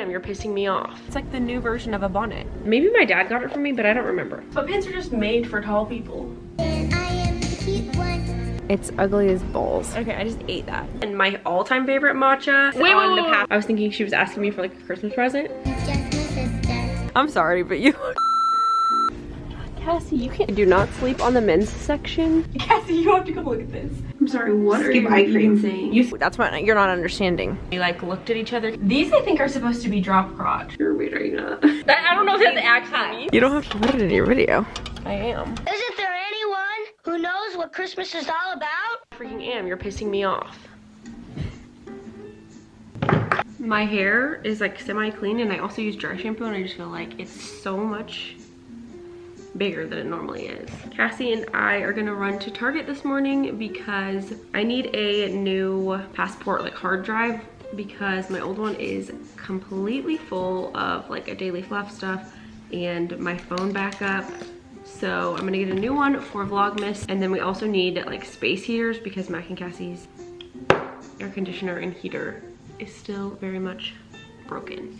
am, you're pissing me off. It's like the new version of a bonnet. Maybe my dad got it for me, but I don't remember. Sweatpants are just made for tall people. It's ugly as balls. Okay, I just ate that. And my all-time favorite matcha. Wait, I was thinking she was asking me for like a Christmas present. I'm sorry, but you... Cassie, you can't. Do not sleep on the men's section. Cassie, you have to come look at this. I'm sorry, what are you even saying? That's what you're not understanding. We like looked at each other. These I think are supposed to be drop crotch. You're weird, are you not? I don't know if that's actually. You don't have to put it in your video. I am. Isn't there anyone who knows what Christmas is all about? I freaking am, you're pissing me off. My hair is like semi-clean and I also use dry shampoo and I just feel like it's so much bigger than it normally is. Cassie and I are gonna run to Target this morning because I need a new passport like hard drive because my old one is completely full of like a daily fluff stuff and my phone backup. So I'm gonna get a new one for Vlogmas, and then we also need like space heaters because Mac and Cassie's air conditioner and heater is still very much broken.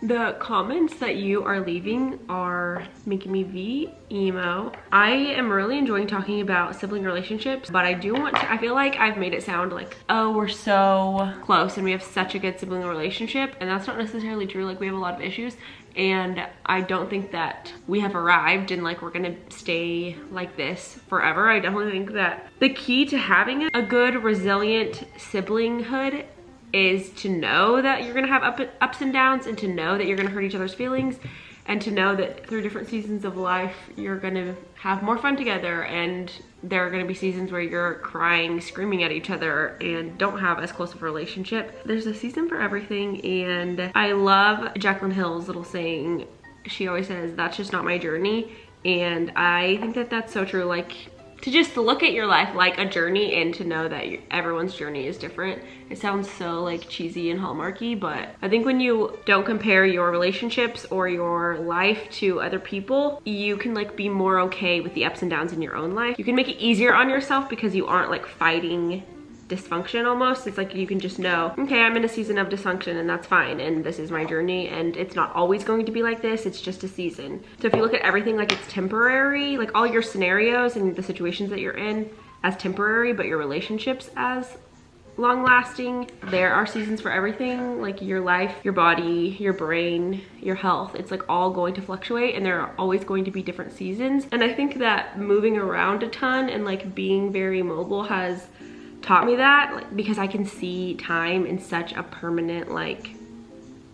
The comments that you are leaving are making me emo. I am really enjoying talking about sibling relationships, but I do want to, I feel like I've made it sound like, oh, we're so close and we have such a good sibling relationship, and that's not necessarily true. Like, we have a lot of issues, and I don't think that we have arrived and like we're gonna stay like this forever. I definitely think that the key to having a good, resilient siblinghood is to know that you're gonna have ups and downs, and to know that you're gonna hurt each other's feelings, and to know that through different seasons of life, you're gonna have more fun together, and there are gonna be seasons where you're crying, screaming at each other, and don't have as close of a relationship. There's a season for everything, and I love Jaclyn Hill's little saying. She always says, that's just not my journey, and I think that that's so true. Like, to just look at your life like a journey and to know that everyone's journey is different. It sounds so like cheesy and hallmarky, but I think when you don't compare your relationships or your life to other people, you can like be more okay with the ups and downs in your own life. You can make it easier on yourself because you aren't like fighting dysfunction almost. It's like you can just know, okay, I'm in a season of dysfunction and that's fine, and this is my journey, and it's not always going to be like this, it's just a season. So if you look at everything like it's temporary, like all your scenarios and the situations that you're in as temporary, but your relationships as long lasting, there are seasons for everything. Like your life, your body, your brain, your health, it's like all going to fluctuate, and there are always going to be different seasons. And I think that moving around a ton and like being very mobile has taught me that, like, because I can see time in such a permanent like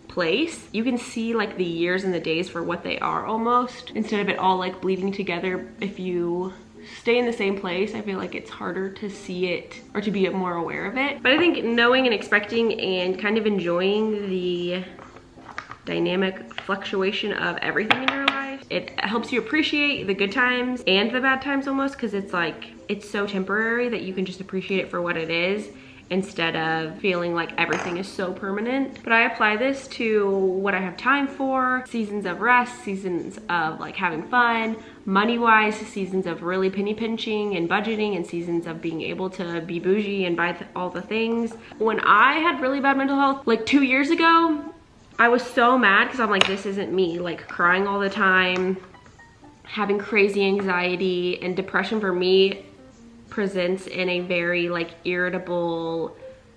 place. You can see like the years and the days for what they are almost, instead of it all like bleeding together. If you stay in the same place, I feel like it's harder to see it or to be more aware of it. But I think knowing and expecting and kind of enjoying the dynamic fluctuation of everything in your life, it helps you appreciate the good times and the bad times almost, because it's like it's so temporary that you can just appreciate it for what it is instead of feeling like everything is so permanent. But I apply this to what I have time for, seasons of rest, seasons of like having fun, money-wise, seasons of really penny pinching and budgeting, and seasons of being able to be bougie and buy all the things. When I had really bad mental health like 2 years ago, I was so mad because I'm like, this isn't me. Like crying all the time, having crazy anxiety, and depression for me presents in a very like irritable,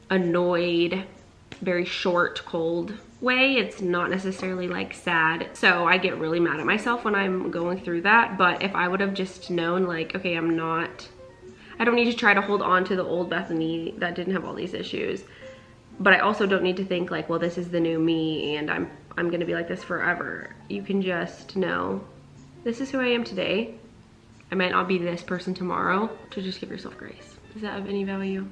annoyed, very short, cold way. It's not necessarily like sad. So I get really mad at myself when I'm going through that. But if I would have just known like, okay, I don't need to try to hold on to the old Bethany that didn't have all these issues. But I also don't need to think like, well, this is the new me and I'm gonna be like this forever. You can just know, this is who I am today. I might not be this person tomorrow. To just give yourself grace. Is that of any value?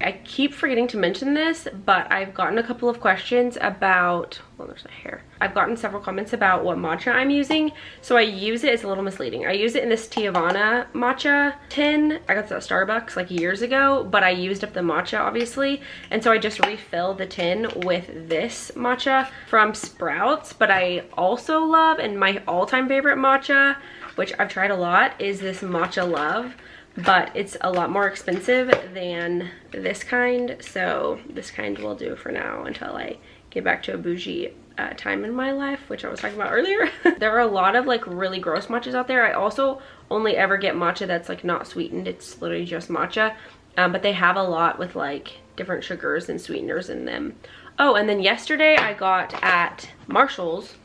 I keep forgetting to mention this, but I've gotten a couple of questions about, well, there's a hair. I've gotten several comments about what matcha I'm using. So I use it, it's a little misleading. I use it in this Tijuana matcha tin. I got this at Starbucks like years ago, but I used up the matcha obviously. And so I just refill the tin with this matcha from Sprouts. But I also love, and my all-time favorite matcha, which I've tried a lot, is this Matcha Love but it's a lot more expensive than this kind. So this kind will do for now until I get back to a bougie time in my life, which I was talking about earlier. There are a lot of like really gross matchas out there. I also only ever get matcha that's like not sweetened. It's literally just matcha. But they have a lot with like different sugars and sweeteners in them. Oh, and then yesterday I got at Marshall's,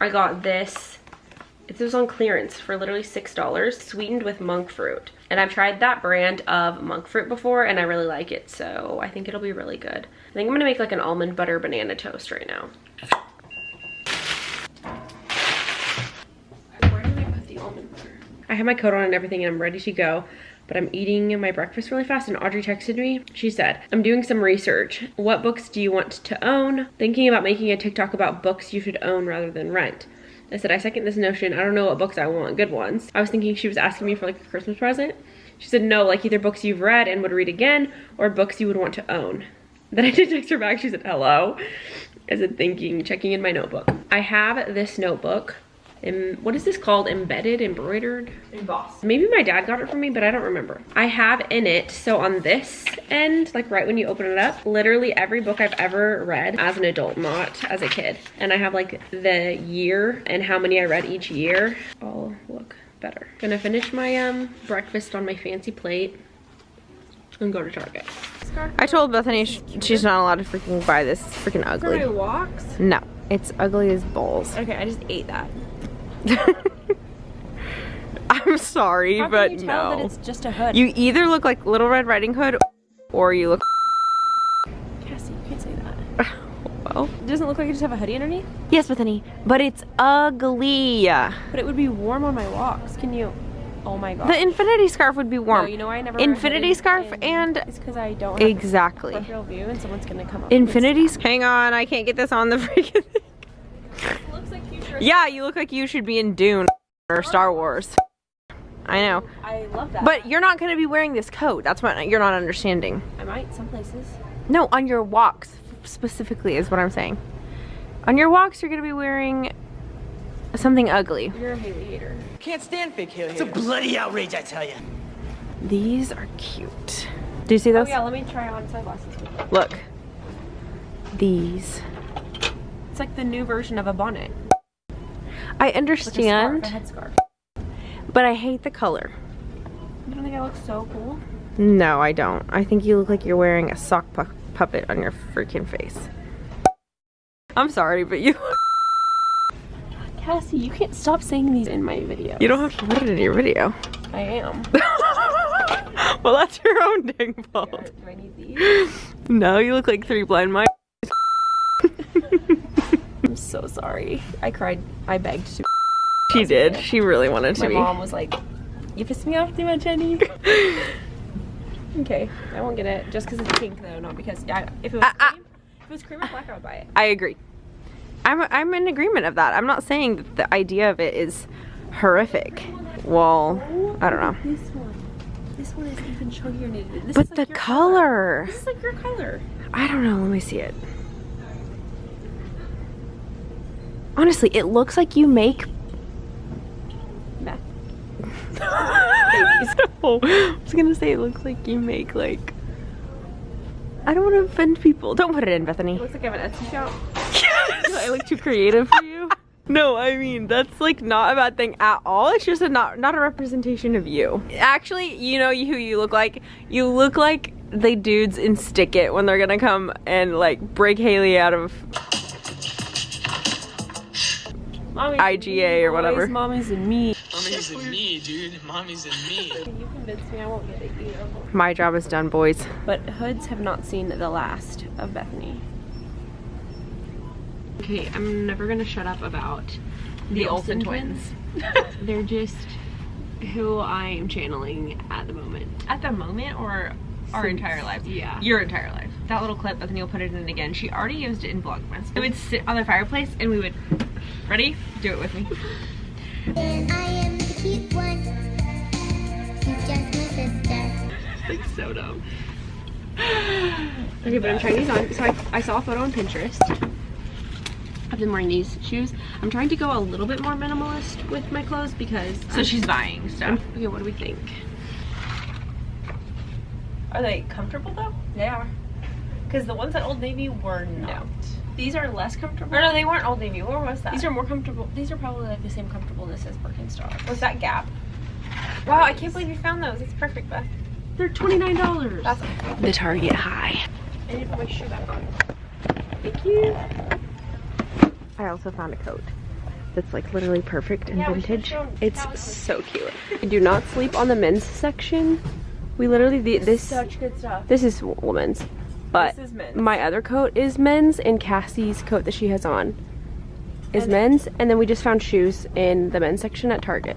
I got this, it was on clearance for literally $6, sweetened with monk fruit. And I've tried that brand of monk fruit before and I really like it, so I think it'll be really good. I think I'm gonna make like an almond butter banana toast right now. Where do I put the almond butter? I have my coat on and everything and I'm ready to go. But I'm eating my breakfast really fast and Audrey texted me. She said, I'm doing some research. What books do you want to own? Thinking about making a TikTok about books you should own rather than rent. I said, I second this notion. I don't know what books I want, good ones. I was thinking she was asking me for like a Christmas present. She said, no, like either books you've read and would read again or books you would want to own. Then I did text her back, she said, hello. I said, thinking, checking in my notebook. I have this notebook. What is this called? Embroidered? Embossed. Maybe my dad got it for me, but I don't remember. I have in it, so on this end, like right when you open it up, literally every book I've ever read as an adult, not as a kid. And I have like the year and how many I read each year. I'll look better. Gonna finish my breakfast on my fancy plate and go to Target. I told Bethany she's not allowed to freaking buy this. It's freaking ugly. For my walks? No, it's ugly as balls. Okay, I just ate that. I'm sorry, How but can you tell no. that it's just a hood? You either look like Little Red Riding Hood or you look. Cassie, you can't say that. Well, It doesn't look like you just have a hoodie underneath? yes, Bethany, but it's ugly. But it would be warm on my walks. Can you? Oh my god. The infinity scarf would be warm. No, you know why I never wear a Infinity hoodie? scarf and it's because I don't have exactly. peripheral view and someone's gonna come up. Infinity. Hang on, I can't get this on the freaking thing. It looks like future. Yeah, you look like you should be in Dune or Star Wars. I know. I love that. But you're not going to be wearing this coat. That's what you're not understanding. I might some places. No, on your walks specifically is what I'm saying. On your walks, you're going to be wearing something ugly. You're a Haley hater. Can't stand fake Haley. It's a bloody outrage, I tell you. These are cute. Do you see those? Oh yeah, let me try on sunglasses. Look. These. It's like the new version of a bonnet. I Like understand, a headscarf. but I hate the color. You don't think I look so cool? No, I don't. I think you look like you're wearing a sock puppet on your freaking face. I'm sorry, but you... Cassie, you can't stop saying these in my videos. You don't have to put it in your video. I am. Well, that's your own dang fault. Do I need these? No, you look like 3 blind mice. I'm so sorry. I cried. I begged to. She did. She really wanted to My be. mom was like, you pissed me off too much, Jenny. Okay, I won't get it. Just because it's pink though, not because if it was cream or black, I would buy it. I agree. I'm in agreement of that. I'm not saying that the idea of it is horrific. Well, I don't know. This one is even chunkier knitted. This But is like the your color. This is like your color. I don't know. Let me see it. Honestly, it looks like you make Meth. babies. Oh, I was gonna say it looks like you make like. I don't want to offend people. Don't put it in, Bethany. It looks like I have an Etsy shop. Do I look too creative for you? No, I mean that's like not a bad thing at all. It's just not a representation of you. Actually, you know who you look like? You look like the dudes in Stick It when they're gonna come and like break Haley out of Mommy's IGA or whatever. Mommy's and me. Mommy's in me, dude. Mommy's in me. You convinced me I won't get it either. My job is done, boys. But hoods have not seen the last of Bethany. Okay, I'm never gonna shut up about the Olsen twins. They're just who I am channeling at the moment. At the moment or our entire life? Yeah. Your entire life. That little clip, Bethany will put it in again. She already used it in Vlogmas. It would sit on the fireplace and we would, ready? Do it with me. And I am the cute one. She's just my sister. Like so dumb. Okay, but I'm trying these on. So I saw a photo on Pinterest of them wearing these shoes. I'm trying to go a little bit more minimalist with my clothes because So she's buying stuff. okay, what do we think? Are they comfortable though? They are. Because the ones at Old Navy were not. These are less comfortable. Or no, they weren't Old Navy. Where was that? These are more comfortable. These are probably like the same comfortableness as Birkenstocks. Was that Gap? Wow, I can't believe you found those. It's perfect, Beth. They're $29. That's okay. The Target high. I need to put my shoe back on. Thank you. I also found a coat. That's like literally perfect and Yeah, we should've vintage. shown It's Callie's so cute. I do not sleep on the men's section. We literally this Such good stuff. this is women's, but This is men's. my other coat is men's, and Cassie's coat that she has on is men's. And then we just found shoes in the men's section at Target.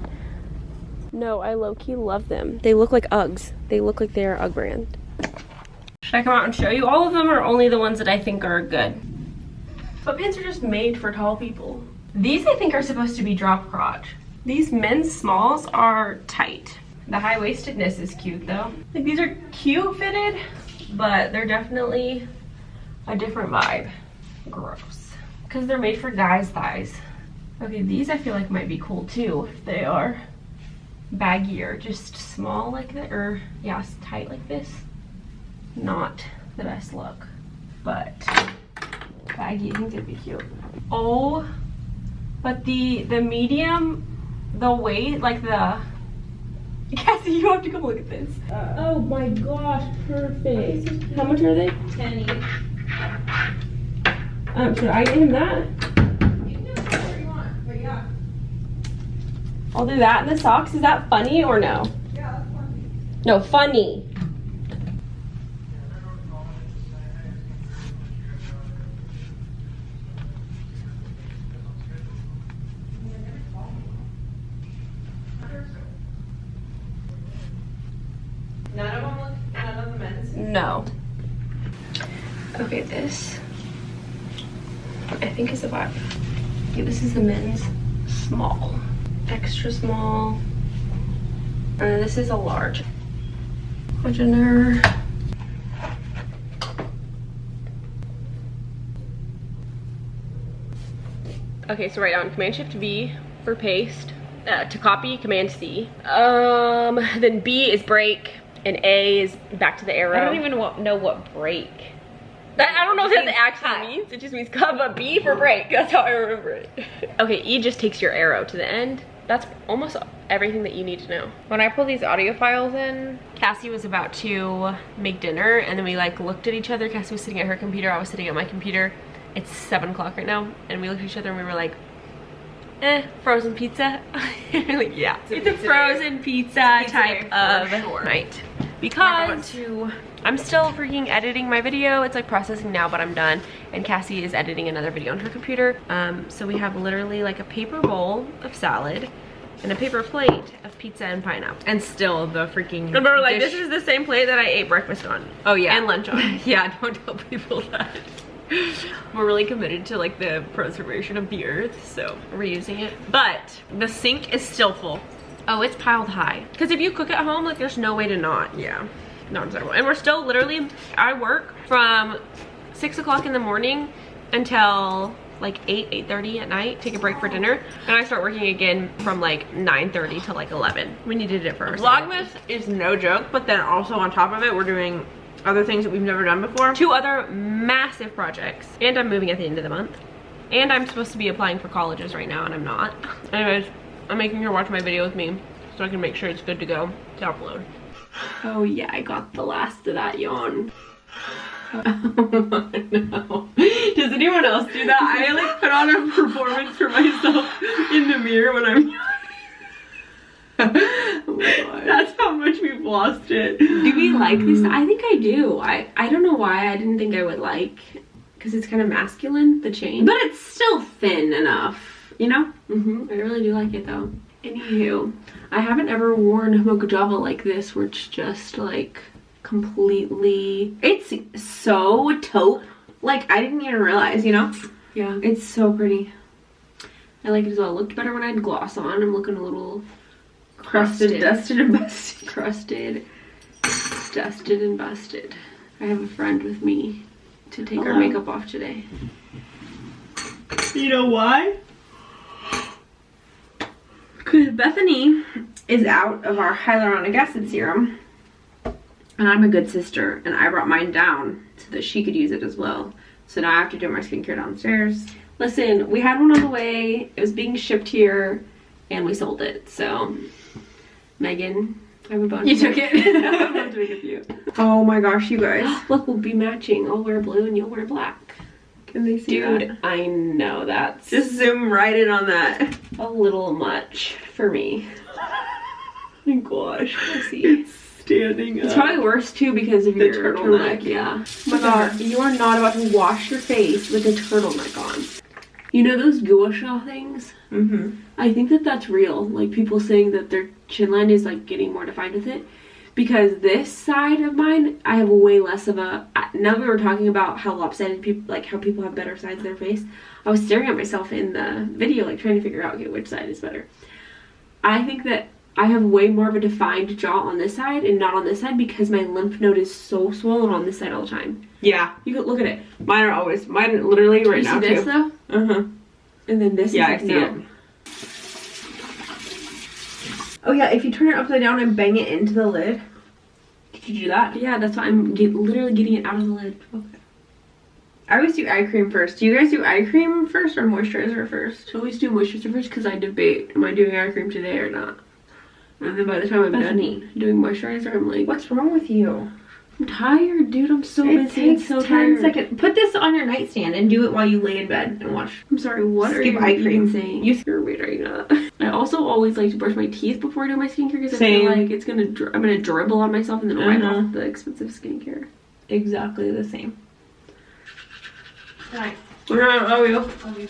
No, I low-key love them. They look like Uggs. They look like they're Ugg brand. Should I come out and show you all of them, or only the ones that I think are good? Sweatpants are just made for tall people. These I think are supposed to be drop crotch. These men's smalls are tight. The high-waistedness is cute though. Like these are cute fitted, but they're definitely a different vibe. Gross. Because they're made for guys' thighs. Okay, these I feel like might be cool too if they are baggier, just small like that, or yeah, tight like this. Not the best look, but baggy, I think they'd be cute. Oh, but the medium, the weight, like the Cassie, you have to come look at this. Oh my gosh, perfect. How much are they? 10 each. Should I get him that? You can do whatever you want, but yeah. I'll do that and the socks. Is that funny or no? Yeah, that's funny. No, funny. None of the men's. No. Okay, this I think is the vibe. Okay, this is the men's small, extra small, and this is a large. Wagener. Okay, so write down Command Shift V for paste. To copy, Command C. Then B is break, and A is back to the arrow. I don't even know what break. I don't know if that means actually cut. means. It just means cut, but B for break. That's how I remember it. Okay, E just takes your arrow to the end. That's almost everything that you need to know. When I pull these audio files in, Cassie was about to make dinner, and then we like looked at each other. Cassie was sitting at her computer, I was sitting at my computer. It's 7 o'clock right now, and we looked at each other and we were like, frozen pizza. Like, yeah, it's a frozen pizza type of night. Because I'm still freaking editing my video. It's like processing now, but I'm done. And Cassie is editing another video on her computer. So we have literally like a paper bowl of salad and a paper plate of pizza and pineapple. and still the freaking. And we're like, dish- this is the same plate that I ate breakfast on. Oh yeah, And lunch on. Yeah, don't tell people that. We're really committed to like the preservation of the earth, so we're using it. But the sink is still full. Oh, it's piled high. Because if you cook at home, like there's no way to not. Yeah. Not desirable. And we're still literally, I work from 6 o'clock in the morning until like 8:30 at night, take a break for dinner, and I start working again from like 9:30 to like 11. We needed it for ourselves. Vlogmas is no joke, but then also on top of it, we're doing other things that we've never done before. 2 other massive projects, and I'm moving at the end of the month, and I'm supposed to be applying for colleges right now, and I'm not. Anyways, I'm making her watch my video with me so I can make sure it's good to go to upload. Oh yeah, I got the last of that yawn. Oh no. Does anyone else do that? I like put on a performance for myself in the mirror when I'm oh my God. That's how much we've lost it. Do we like this? I think I do. I don't know why I didn't think I would like, because it's kind of masculine, the chain. But it's still thin enough, you know? I really do like it though. Anywho, I haven't ever worn mocha java like this, where it's just like completely, it's so taupe. Like I didn't even realize, you know? Yeah, it's so pretty. I like it as well. It looked better when I had gloss on. I'm looking a little crusted, dusted, and busted. Crusted, dusted, and busted. I have a friend with me to take our makeup off today. You know why? Because Bethany is out of our hyaluronic acid serum. And I'm a good sister, and I brought mine down so that she could use it as well. So now I have to do my skincare downstairs. Listen, we had one on the way. It was being shipped here, and we sold it. So, Megan, I have a bone. You took it. I have a bone to make a few. Oh my gosh, you guys. Look, we'll be matching. I'll wear blue and you'll wear black. Can they see that? Dude, I know that's Just zoom right in on that. a little much for me. Oh my gosh. I see. It's standing up. It's probably worse too because of The your turtleneck. Yeah. Oh my god, you are not about to wash your face with a turtleneck on. You know those gua sha things? Mm-hmm. I think that that's real. Like people saying that their chin line is like getting more defined with it. Because this side of mine, I have way less of a. Now that we were talking about how lopsided people, like how people have better sides of their face, I was staring at myself in the video, like trying to figure out okay, which side is better. I think that I have way more of a defined jaw on this side and not on this side because my lymph node is so swollen on this side all the time. Yeah. You could look at it. Mine are always, mine literally right now You see this too. though? Uh-huh. And then this Yeah, is I see no. it. Oh yeah, if you turn it upside down and bang it into the lid. Did you do that? Yeah, that's why I'm literally getting it out of the lid. Okay. I always do eye cream first. Do you guys do eye cream first or moisturizer first? I always do moisturizer first because I debate, am I doing eye cream today or not? And then by the time I'm That's done neat. doing moisturizer, I'm like, What's wrong with you? I'm tired, dude. I'm so It busy. takes I'm so 10 tired. seconds. Put this on your nightstand and do it while you lay in bed and watch. I'm sorry, what are Skip you eye cream. even saying? You- You're weird, are you not? I also always like to brush my teeth before I do my skincare because I Same. feel like it's gonna I'm gonna dribble on myself and then wipe Uh-huh. off the expensive skincare. Exactly the same. Alright. I love you.